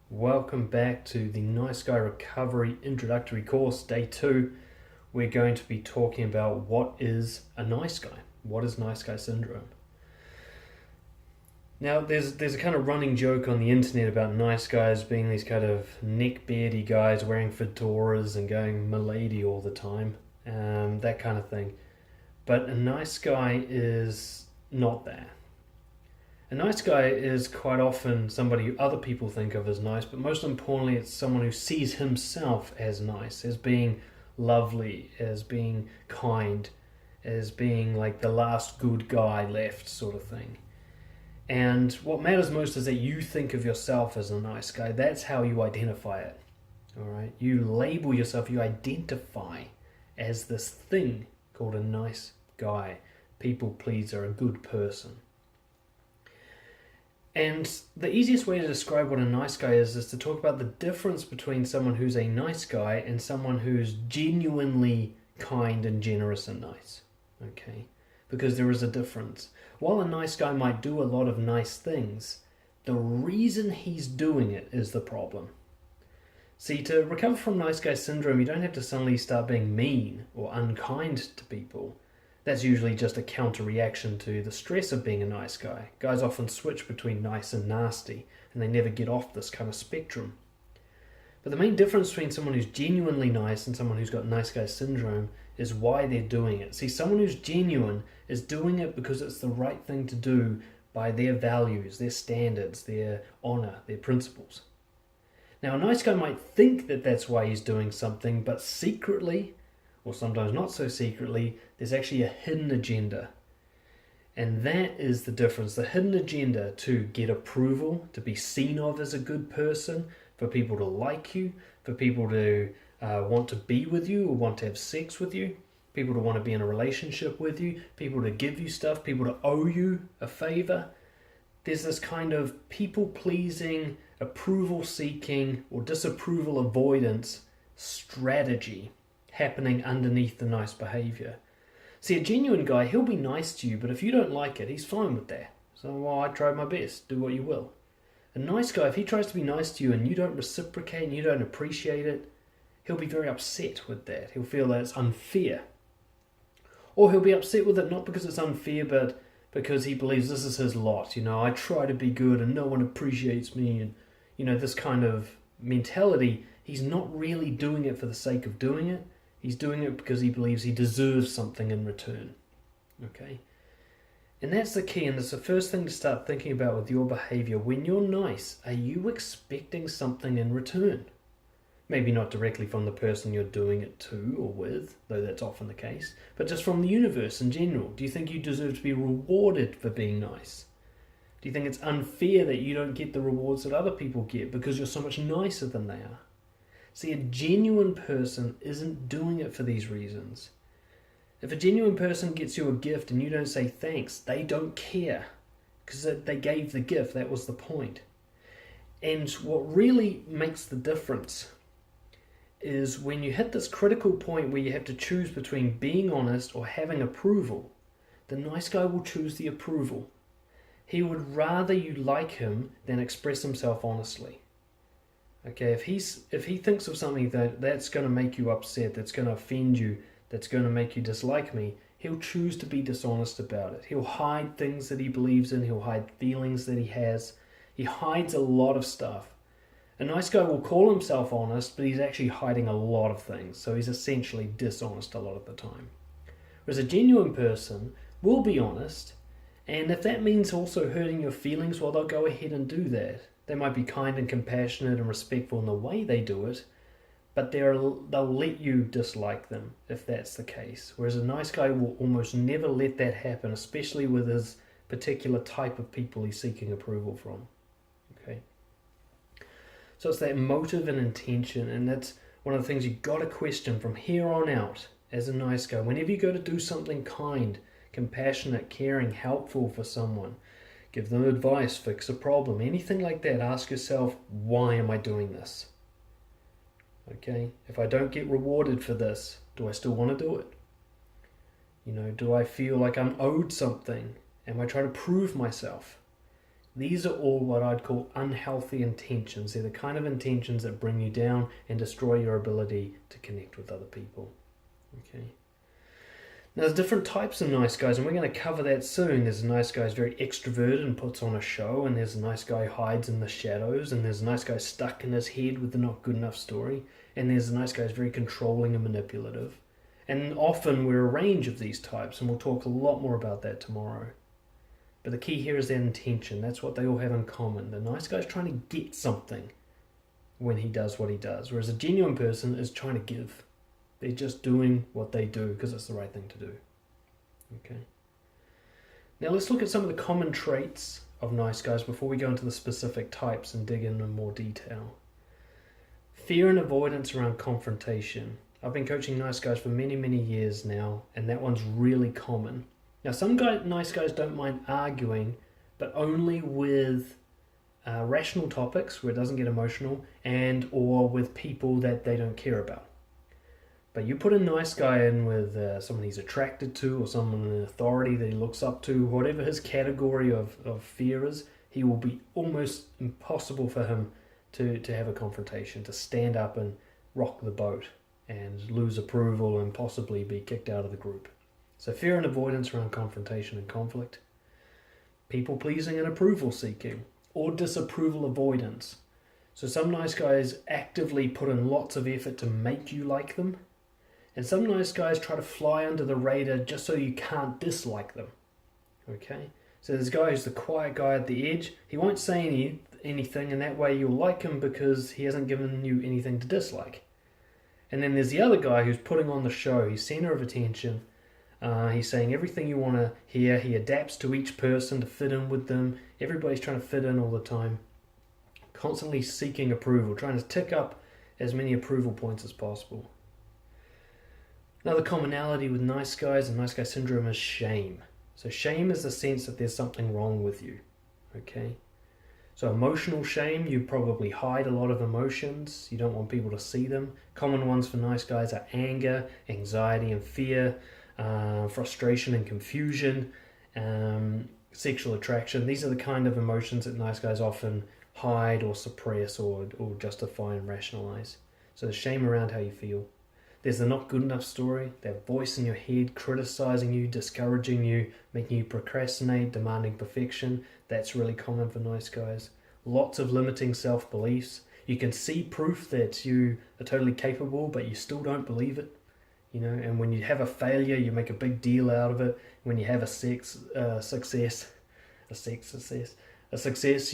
Welcome back to the Nice Guy Recovery Introductory Course, Day 2. We're going to be talking about what is a nice guy. What is nice guy syndrome? Now, there's a kind of running joke on the internet about nice guys being these kind of neck-beardy guys wearing fedoras and going milady all the time, that kind of thing. But a nice guy is not that. A nice guy is quite often somebody other people think of as nice, but most importantly, it's someone who sees himself as nice, as being lovely, as being kind, as being like the last good guy left, sort of thing. And what matters most is that you think of yourself as a nice guy. That's how you identify it. All right? You label yourself, you identify as this thing called a nice guy, people pleaser, a good person. And the easiest way to describe what a nice guy is to talk about the difference between someone who's a nice guy and someone who's genuinely kind and generous and nice. Okay? Because there is a difference. While a nice guy might do a lot of nice things, the reason he's doing it is the problem. See, to recover from nice guy syndrome, you don't have to suddenly start being mean or unkind to people. That's usually just a counter-reaction to the stress of being a nice guy. Guys often switch between nice and nasty, and they never get off this kind of spectrum. But the main difference between someone who's genuinely nice and someone who's got nice guy syndrome is why they're doing it. See, someone who's genuine is doing it because it's the right thing to do by their values, their standards, their honor, their principles. Now, a nice guy might think that that's why he's doing something, but secretly, or sometimes not so secretly, there's actually a hidden agenda. And that is the difference. The hidden agenda to get approval, to be seen of as a good person, for people to like you, for people to want to be with you or want to have sex with you, people to want to be in a relationship with you, people to give you stuff, people to owe you a favor. There's this kind of people-pleasing, approval-seeking, or disapproval avoidance strategy happening underneath the nice behavior. See, a genuine guy, he'll be nice to you, but if you don't like it, he's fine with that. So, well, I tried my best, do what you will. A nice guy, if he tries to be nice to you and you don't reciprocate and you don't appreciate it, he'll be very upset with that. He'll feel that it's unfair. Or he'll be upset with it not because it's unfair, but because he believes this is his lot. I try to be good and no one appreciates me. And, this kind of mentality, he's not really doing it for the sake of doing it. He's doing it because he believes he deserves something in return. Okay? And that's the key, and it's the first thing to start thinking about with your behavior. When you're nice, are you expecting something in return? Maybe not directly from the person you're doing it to or with, though that's often the case, but just from the universe in general. Do you think you deserve to be rewarded for being nice? Do you think it's unfair that you don't get the rewards that other people get because you're so much nicer than they are? See, a genuine person isn't doing it for these reasons. If a genuine person gets you a gift and you don't say thanks, they don't care because they gave the gift. That was the point. And what really makes the difference is when you hit this critical point where you have to choose between being honest or having approval, the nice guy will choose the approval. He would rather you like him than express himself honestly. Okay, if he thinks of something that's going to make you upset, that's going to offend you, that's going to make you dislike me, he'll choose to be dishonest about it. He'll hide things that he believes in. He'll hide feelings that he has. He hides a lot of stuff. A nice guy will call himself honest, but he's actually hiding a lot of things. So he's essentially dishonest a lot of the time. Whereas a genuine person will be honest, and if that means also hurting your feelings, well, they'll go ahead and do that. They might be kind and compassionate and respectful in the way they do it, but they'll let you dislike them if that's the case. Whereas a nice guy will almost never let that happen, especially with his particular type of people he's seeking approval from. Okay. So it's that motive and intention, and that's one of the things you've got to question from here on out as a nice guy. Whenever you go to do something kind, compassionate, caring, helpful for someone, give them advice, fix a problem, anything like that, ask yourself, why am I doing this? Okay, if I don't get rewarded for this, do I still want to do it? Do I feel like I'm owed something? Am I trying to prove myself? These are all what I'd call unhealthy intentions. They're the kind of intentions that bring you down and destroy your ability to connect with other people. Okay. Now, there's different types of nice guys, and we're going to cover that soon. There's a nice guy who's very extroverted and puts on a show, and there's a nice guy who hides in the shadows, and there's a nice guy stuck in his head with the not good enough story, and there's a nice guy who's very controlling and manipulative. And often we're a range of these types, and we'll talk a lot more about that tomorrow. But the key here is their intention. That's what they all have in common. The nice guy's trying to get something when he does what he does, whereas a genuine person is trying to give. They're just doing what they do because it's the right thing to do. Okay. Now let's look at some of the common traits of nice guys before we go into the specific types and dig in more detail. Fear and avoidance around confrontation. I've been coaching nice guys for many, many years now, and that one's really common. Now, some nice guys don't mind arguing, but only with rational topics where it doesn't get emotional, and or with people that they don't care about. But you put a nice guy in with someone he's attracted to, or someone in authority that he looks up to, whatever his category of fear is, he will be almost impossible for him to have a confrontation, to stand up and rock the boat and lose approval and possibly be kicked out of the group. So fear and avoidance around confrontation and conflict. People pleasing and approval seeking, or disapproval avoidance. So some nice guys actively put in lots of effort to make you like them, and some nice guys try to fly under the radar just so you can't dislike them. Okay? So there's a guy who's the quiet guy at the edge. He won't say anything, and that way you'll like him because he hasn't given you anything to dislike. And then there's the other guy who's putting on the show. He's center of attention. He's saying everything you want to hear. He adapts to each person to fit in with them. Everybody's trying to fit in all the time. Constantly seeking approval, trying to tick up as many approval points as possible. Another commonality with nice guys and nice guy syndrome is shame. So shame is the sense that there's something wrong with you. Okay? So emotional shame, you probably hide a lot of emotions. You don't want people to see them. Common ones for nice guys are anger, anxiety and fear, frustration and confusion, sexual attraction. These are the kind of emotions that nice guys often hide or suppress or justify and rationalize. So there's shame around how you feel. There's the not good enough story, that voice in your head criticizing you, discouraging you, making you procrastinate, demanding perfection. That's really common for nice guys. Lots of limiting self-beliefs. You can see proof that you are totally capable, but you still don't believe it. You know, and when you have a failure, you make a big deal out of it. When you have a success,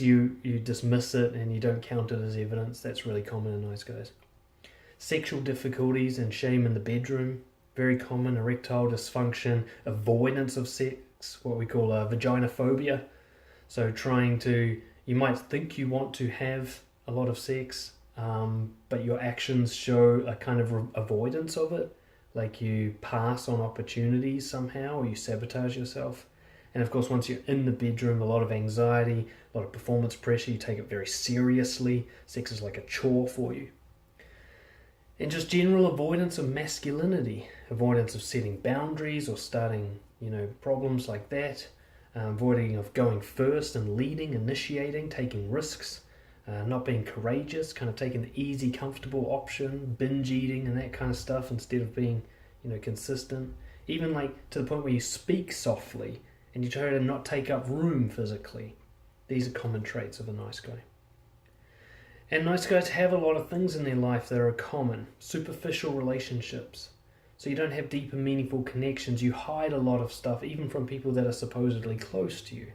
you dismiss it and you don't count it as evidence. That's really common in nice guys. Sexual difficulties and shame in the bedroom, very common. Erectile dysfunction, avoidance of sex, what we call vaginophobia. So you might think you want to have a lot of sex, but your actions show a kind of avoidance of it. Like you pass on opportunities somehow, or you sabotage yourself. And of course, once you're in the bedroom, a lot of anxiety, a lot of performance pressure, you take it very seriously. Sex is like a chore for you. And just general avoidance of masculinity, avoidance of setting boundaries or starting, problems like that, avoiding of going first and leading, initiating, taking risks, not being courageous, kind of taking the easy, comfortable option, binge eating and that kind of stuff instead of being, consistent. Even like to the point where you speak softly and you try to not take up room physically. These are common traits of a nice guy. And nice guys have a lot of things in their life that are common. Superficial relationships. So you don't have deep and meaningful connections. You hide a lot of stuff, even from people that are supposedly close to you.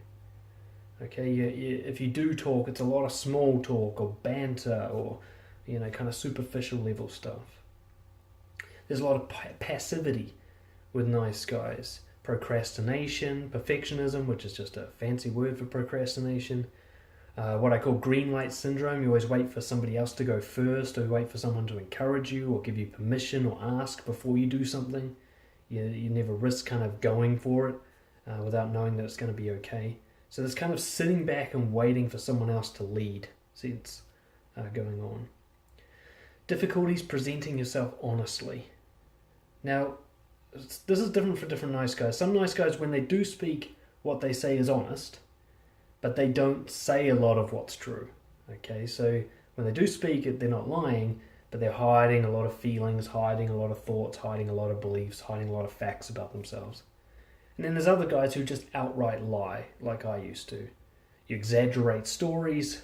Okay, if you do talk, it's a lot of small talk or banter or, kind of superficial level stuff. There's a lot of passivity with nice guys. Procrastination, perfectionism, which is just a fancy word for procrastination. What I call green light syndrome. You always wait for somebody else to go first, or you wait for someone to encourage you or give you permission or ask before you do something. You never risk kind of going for it without knowing that it's going to be okay. So there's kind of sitting back and waiting for someone else to lead sense going on. Difficulties presenting yourself honestly. Now, this is different for different nice guys. Some nice guys, when they do speak, what they say is honest. but they don't say a lot of what's true. Okay, so when they do speak it, they're not lying, but they're hiding a lot of feelings, hiding a lot of thoughts, hiding a lot of beliefs, hiding a lot of facts about themselves. And then there's other guys who just outright lie, like I used to. You exaggerate stories,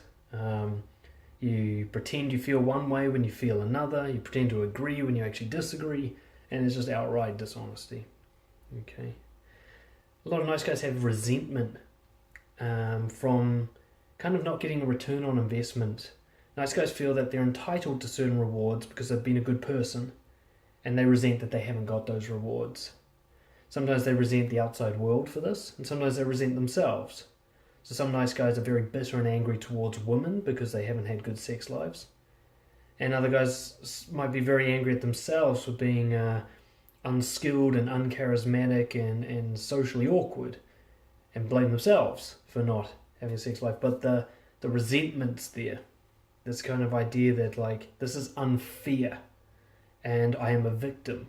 you pretend you feel one way when you feel another, you pretend to agree when you actually disagree, and it's just outright dishonesty. Okay. A lot of nice guys have resentment from kind of not getting a return on investment. Nice guys feel that they're entitled to certain rewards because they've been a good person, and they resent that they haven't got those rewards. Sometimes they resent the outside world for this, and sometimes they resent themselves. So some nice guys are very bitter and angry towards women because they haven't had good sex lives. And other guys might be very angry at themselves for being unskilled and uncharismatic and socially awkward, and blame themselves for not having a sex life. But the resentment's there. This kind of idea that, like, this is unfair and I am a victim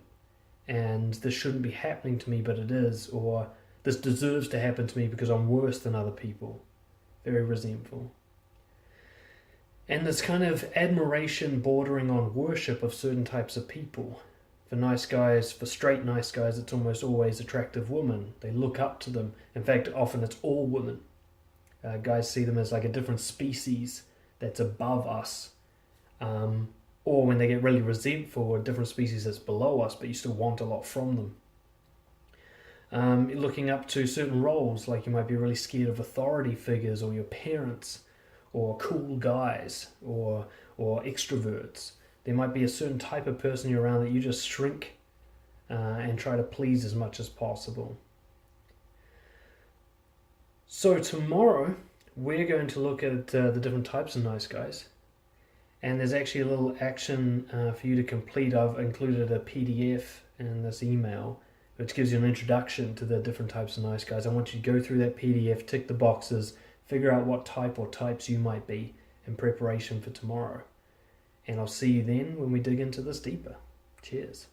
and this shouldn't be happening to me, but it is, or this deserves to happen to me because I'm worse than other people. Very resentful. And this kind of admiration bordering on worship of certain types of people. For nice guys, for straight nice guys, it's almost always attractive women. They look up to them. In fact, often it's all women. Guys see them as like a different species that's above us. Or when they get really resentful, a different species that's below us, but you still want a lot from them. Looking up to certain roles, like you might be really scared of authority figures or your parents or cool guys or extroverts. There might be a certain type of person you're around that you just shrink and try to please as much as possible. So tomorrow we're going to look at the different types of nice guys. And there's actually a little action for you to complete. I've included a PDF in this email which gives you an introduction to the different types of nice guys. I want you to go through that PDF, tick the boxes, figure out what type or types you might be in preparation for tomorrow. And I'll see you then when we dig into this deeper. Cheers.